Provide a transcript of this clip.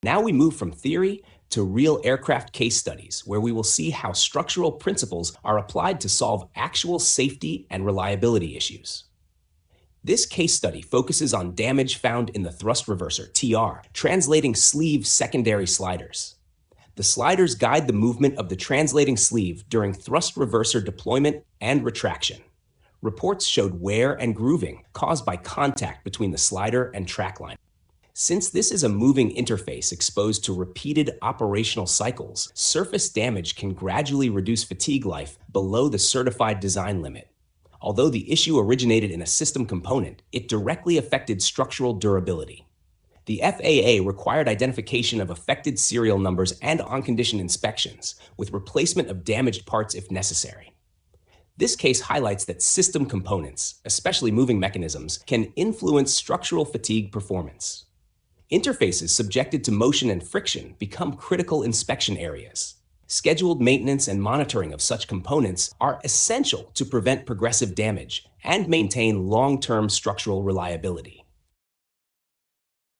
Now we move from theory to real aircraft case studies, where we will see how structural principles are applied to solve actual safety and reliability issues. This case study focuses on damage found in the thrust reverser, TR, translating sleeve secondary sliders. The sliders guide the movement of the translating sleeve during thrust reverser deployment and retraction. Reports showed wear and grooving caused by contact between the slider and track line. Since this is a moving interface exposed to repeated operational cycles, surface damage can gradually reduce fatigue life below the certified design limit. Although the issue originated in a system component, it directly affected structural durability. The FAA required identification of affected serial numbers and on-condition inspections, with replacement of damaged parts if necessary. This case highlights that system components, especially moving mechanisms, can influence structural fatigue performance. Interfaces subjected to motion and friction become critical inspection areas. Scheduled maintenance and monitoring of such components are essential to prevent progressive damage and maintain long-term structural reliability.